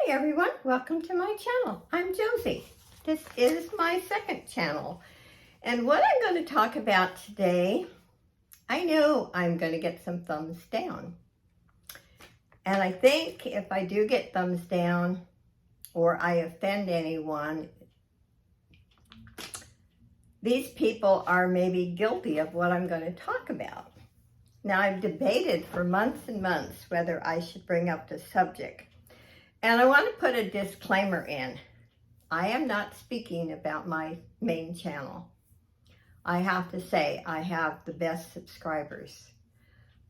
Hi everyone, welcome to my channel. I'm Josie. This is my second channel. And what I'm going to talk about today, I know I'm going to get some thumbs down. And I think if I do get thumbs down or I offend anyone, these people are maybe guilty of what I'm going to talk about. Now, I've debated for months and months whether I should bring up the subject. And I want to put a disclaimer in. I am not speaking about my main channel. I have to say I have the best subscribers.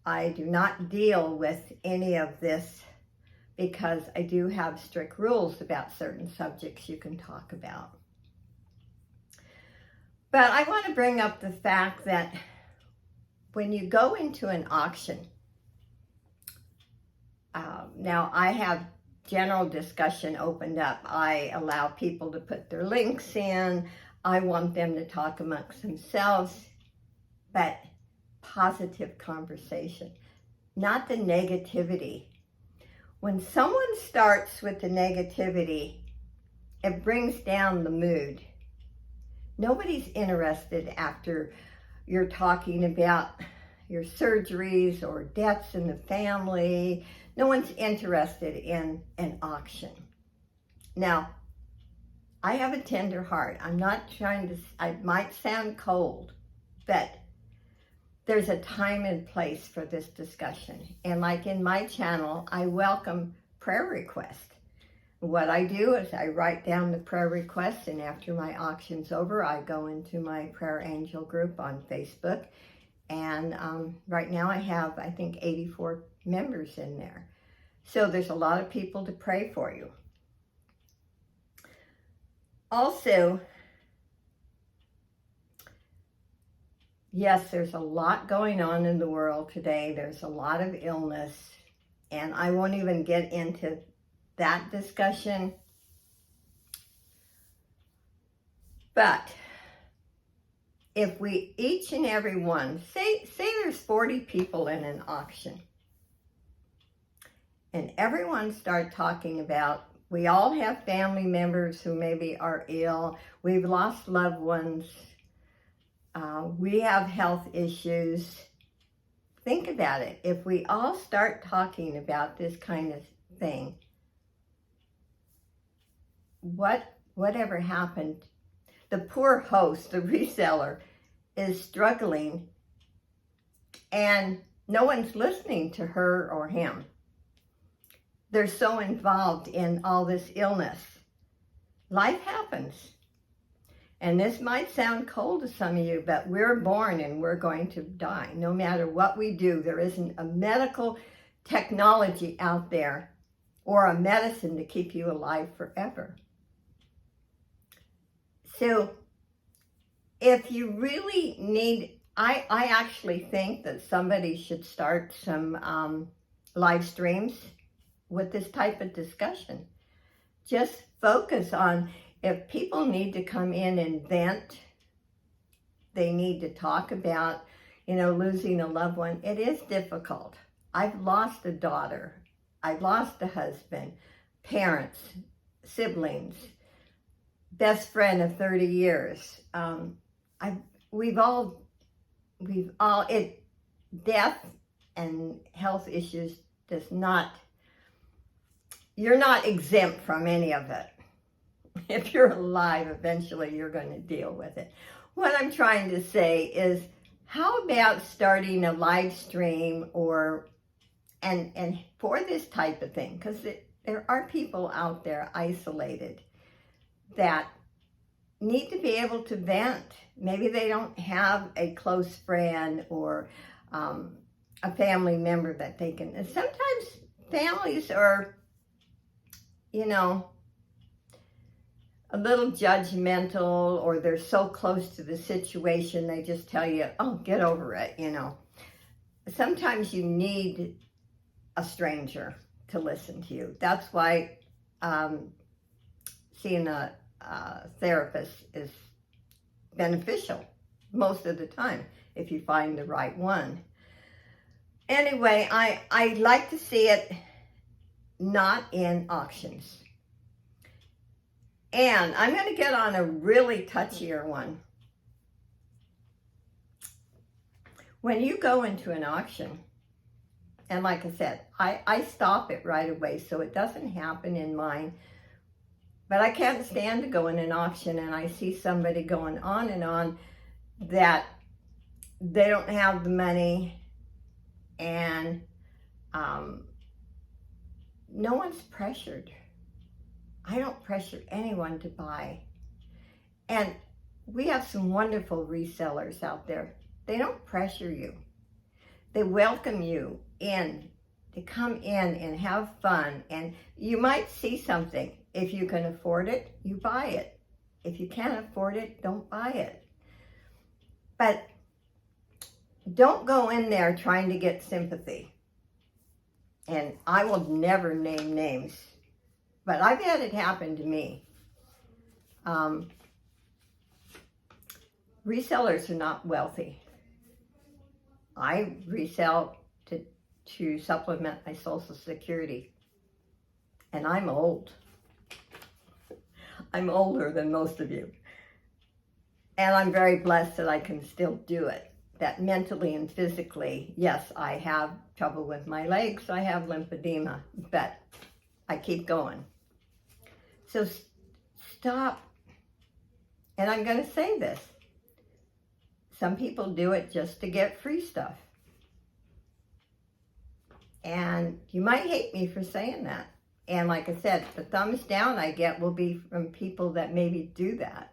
I do not deal with any of this because I do have strict rules about certain subjects you can talk about. But I want to bring up the fact that when you go into an auction, now I have general discussion opened up. I allow people to put their links in. I want them to talk amongst themselves, but positive conversation, not the negativity. When someone starts with the negativity, it brings down the mood. Nobody's interested after you're talking about your surgeries or deaths in the family. No one's interested in an auction. Now, I have a tender heart. I'm not trying to, I might sound cold, but there's a time and place for this discussion. And like in my channel, I welcome prayer requests. What I do is I write down the prayer requests, and after my auction's over, I go into my prayer angel group on Facebook. And right now I have, I think, 84 members in there. So there's a lot of people to pray for you. Also, yes, there's a lot going on in the world today. There's a lot of illness, and I won't even get into that discussion. But if we, each and every one, say there's 40 people in an auction, and everyone start talking about, we all have family members who maybe are ill, we've lost loved ones, we have health issues. Think about it. If we all start talking about this kind of thing, whatever happened? The poor host, the reseller, is struggling and no one's listening to her or him. They're so involved in all this illness. Life happens. And this might sound cold to some of you, but we're born and we're going to die. No matter what we do, there isn't a medical technology out there or a medicine to keep you alive forever. So if you really need, I actually think that somebody should start some live streams with this type of discussion. Just focus on, if people need to come in and vent, they need to talk about, losing a loved one. It is difficult. I've lost a daughter. I've lost a husband, parents, siblings, best friend of 30 years. Death and health issues you're not exempt from any of it. If you're alive, eventually you're going to deal with it. What I'm trying to say is, how about starting a live stream and for this type of thing? Because there are people out there isolated that need to be able to vent. Maybe they don't have a close friend or a family member that they can. And sometimes families are, a little judgmental, or they're so close to the situation, they just tell you, oh, get over it, Sometimes you need a stranger to listen to you. That's why seeing a therapist is beneficial most of the time, if you find the right one. Anyway, I like to see it not in auctions. And I'm going to get on a really touchier one. When you go into an auction, and like I said, I stop it right away so it doesn't happen in mine. But I can't stand to go in an auction and I see somebody going on and on that they don't have the money, and no one's pressured. I don't pressure anyone to buy. And we have some wonderful resellers out there. They don't pressure you. They welcome you in. They come in and have fun. And you might see something. If you can afford it, you buy it. If you can't afford it, don't buy it. But don't go in there trying to get sympathy. And I will never name names, but I've had it happen to me. Resellers are not wealthy. I resell to supplement my Social Security. And I'm old. I'm older than most of you. And I'm very blessed that I can still do it. That mentally and physically, yes, I have trouble with my legs. I have lymphedema, but I keep going. So stop. And I'm going to say this. Some people do it just to get free stuff. And you might hate me for saying that. And like I said, the thumbs down I get will be from people that maybe do that.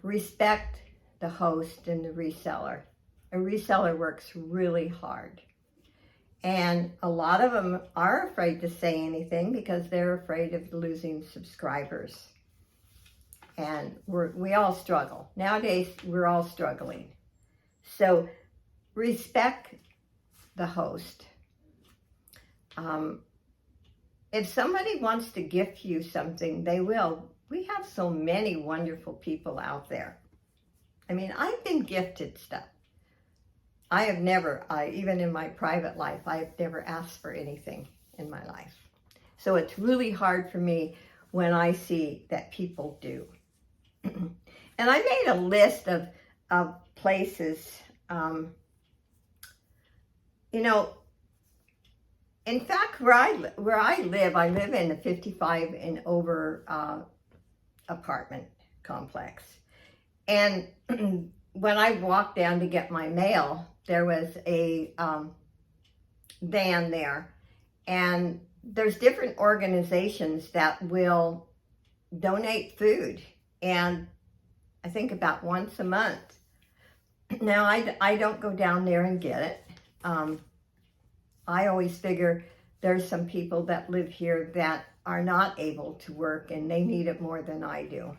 Respect the host and the reseller. A reseller works really hard. And a lot of them are afraid to say anything because they're afraid of losing subscribers. And we all struggle. Nowadays, we're all struggling. So respect the host. If somebody wants to gift you something, they will. We have so many wonderful people out there. I mean, I've been gifted stuff. I have never, even in my private life, I have never asked for anything in my life. So it's really hard for me when I see that people do. And I made a list of places, you know, in fact, where I live in a 55 and over apartment complex. And when I walked down to get my mail, there was a van there. And there's different organizations that will donate food. And I think about once a month. Now, I don't go down there and get it. I always figure there's some people that live here that are not able to work and they need it more than I do.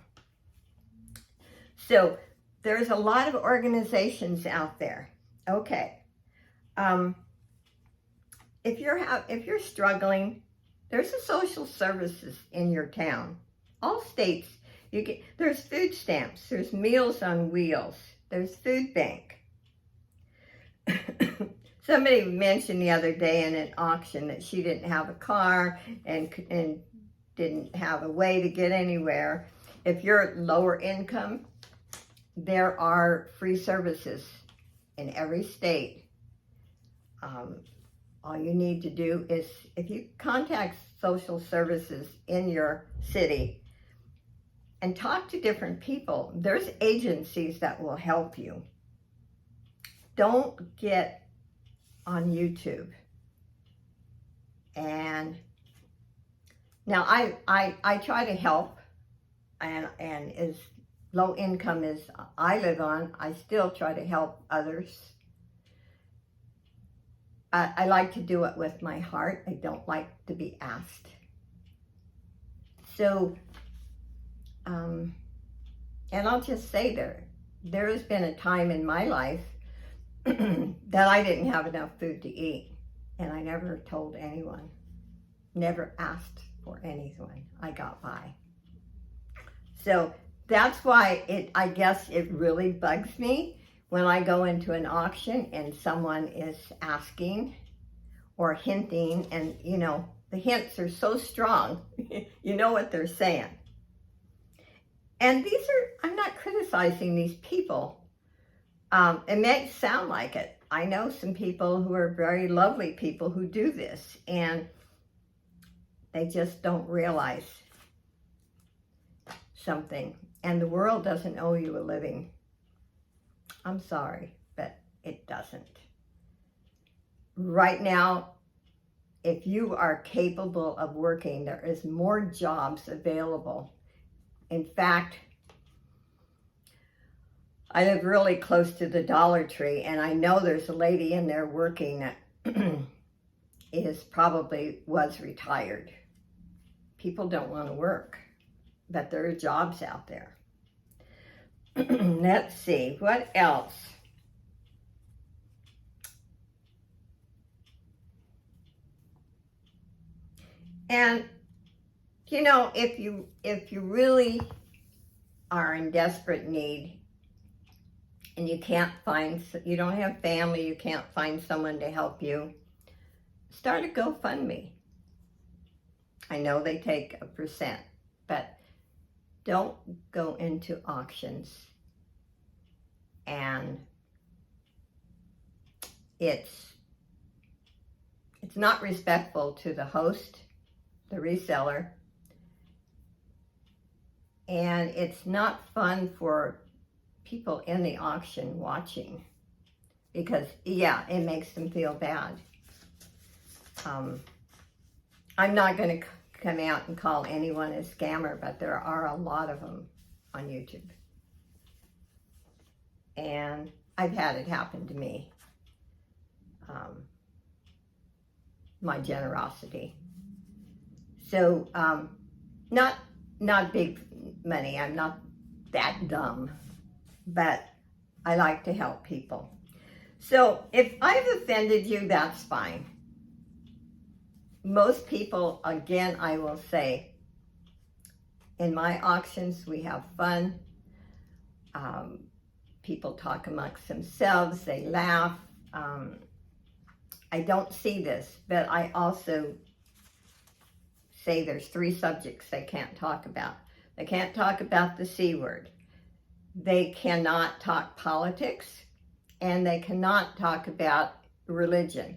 So there's a lot of organizations out there. Okay. If you're struggling, there's a social services in your town. All states, there's food stamps, there's Meals on Wheels, there's food bank. Somebody mentioned the other day in an auction that she didn't have a car and didn't have a way to get anywhere. If you're lower income, there are free services in every state. All you need to do is, if you contact social services in your city and talk to different people, there's agencies that will help you. Don't get on YouTube. And now I try to help, and as low income as I live on, I still try to help others. I like to do it with my heart. I don't like to be asked. So, and I'll just say there has been a time in my life that I didn't have enough food to eat, and I never told anyone, never asked for anyone. I got by. So that's why I guess it really bugs me when I go into an auction and someone is asking or hinting, and The hints are so strong, you know what they're saying. And I'm not criticizing these people. It may sound like it. I know some people who are very lovely people who do this, and they just don't realize something. And the world doesn't owe you a living. I'm sorry, but it doesn't. Right now, if you are capable of working, there is more jobs available. In fact, I live really close to the Dollar Tree, and I know there's a lady in there working that was retired. People don't want to work, but there are jobs out there. Let's see, what else? And, you know, if you really are in desperate need and you don't have family, you can't find someone to help you, start a GoFundMe. I know they take 1%, but don't go into auctions. And it's not respectful to the host, the reseller, and it's not fun for people in the auction watching, because it makes them feel bad. I'm not going to come out and call anyone a scammer, but there are a lot of them on YouTube, and I've had it happen to me. My generosity. So, not big money. I'm not that dumb, but I like to help people. So if I've offended you, that's fine. Most people, again, I will say, in my auctions, we have fun. People talk amongst themselves, they laugh. I don't see this, but I also say there's 3 subjects they can't talk about. They can't talk about the C word. They cannot talk politics, and they cannot talk about religion.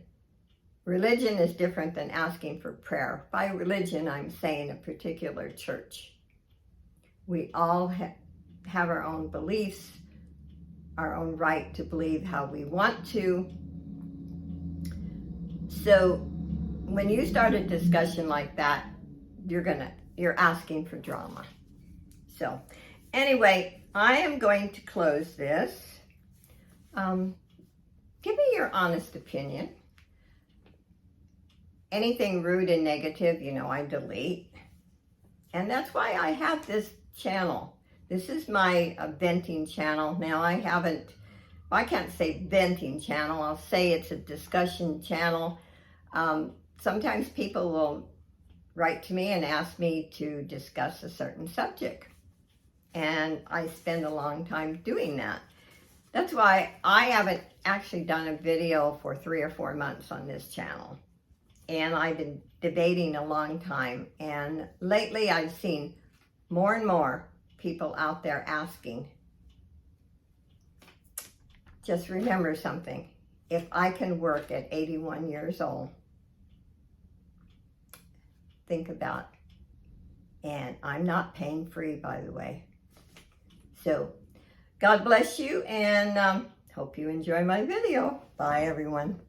Religion is different than asking for prayer. By religion, I'm saying a particular church. We all have our own beliefs, our own right to believe how we want to. So when you start a discussion like that, you're asking for drama. So anyway, I am going to close this. Give me your honest opinion. Anything rude and negative, I delete. And that's why I have this channel. This is my venting channel. Now I can't say venting channel, I'll say it's a discussion channel. Sometimes people will write to me and ask me to discuss a certain subject. And I spend a long time doing that. That's why I haven't actually done a video for 3 or 4 months on this channel. And I've been debating a long time. And lately I've seen more and more people out there asking. Just remember something. If I can work at 81 years old, think about, and I'm not pain free, by the way. So God bless you, and hope you enjoy my video. Bye, everyone.